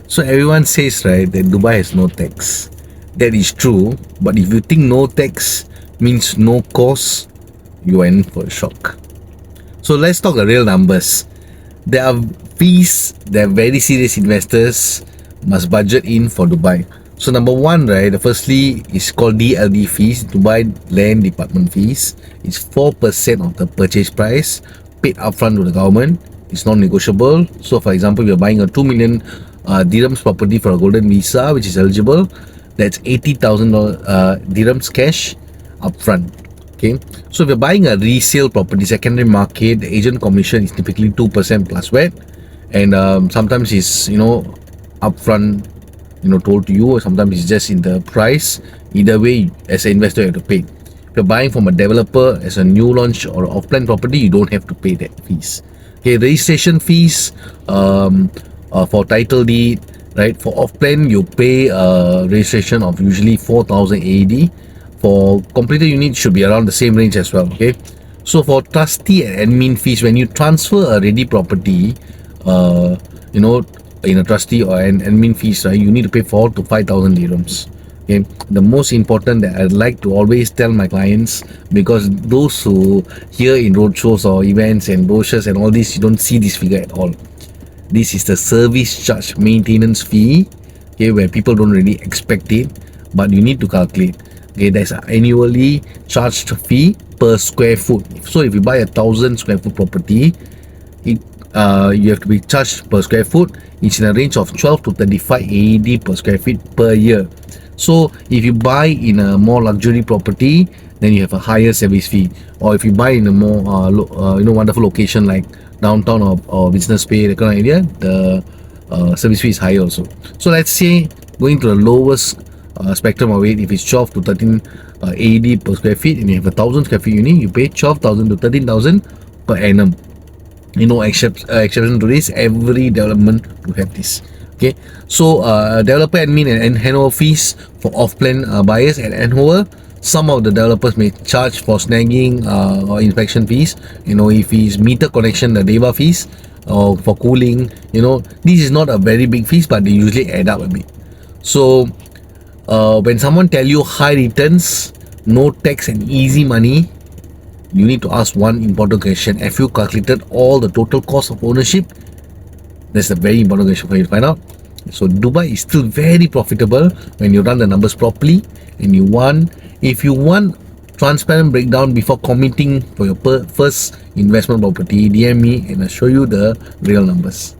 So everyone says, right, that Dubai has no tax. That is true, but if you think no tax means no cost, you are in for a shock. So let's talk the real numbers. There are fees that very serious investors must budget in for Dubai. So number one, right, firstly is called DLD fees, Dubai Land Department fees. It's 4% of the purchase price paid upfront to the government. It's non-negotiable. So for example, if you're buying a 2 million dirhams property for a golden visa, which is eligible, that's 80,000 dirhams cash upfront. Okay, so if you're buying a resale property, secondary market, the agent commission is typically 2% plus VAT, and sometimes it's upfront, told to you, or sometimes it's just in the price. Either way, as an investor, you have to pay. If you're buying from a developer as a new launch or off-plan property, you don't have to pay that fees. Okay, registration fees for title deed, right? For off-plan, you pay registration of usually 4,000 AED. For completed unit, should be around the same range as well. Okay, so for trustee and admin fees, when you transfer a ready property, in a trustee or an admin fees, right, you need to pay 4 to 5,000 dirhams. Okay, the most important that I'd like to always tell my clients, because those who hear in roadshows or events and brochures and all this, you don't see this figure at all. This is the service charge maintenance fee, okay, where people don't really expect it, but you need to calculate. Okay, there's an annually charged fee per square foot. So if you buy 1,000 square foot property, you have to be charged per square foot. It's in a range of 12 to 35 AED per square feet per year. So if you buy in a more luxury property, then you have a higher service fee. Or if you buy in a more wonderful location like downtown or business bay, that kind of area, the service fee is higher also. So let's say going to the lowest spectrum of it, if it's 12 to 13 AED per square feet, and you have 1,000 square feet unit, you pay 12,000 to 13,000 per annum. Exception to this, every development to have this. Okay, so developer admin and handover fees for off-plan buyers and handover. Some of the developers may charge for snagging or inspection fees. If it's meter connection, the DEVA fees, or for cooling. This is not a very big fees, but they usually add up a bit. So when someone tell you high returns, no tax and easy money, you need to ask one important question. Have you calculated all the total cost of ownership? That's a very important question for you to find out. So Dubai is still very profitable when you run the numbers properly, and if you want transparent breakdown before committing for your first investment property, DM me and I'll show you the real numbers.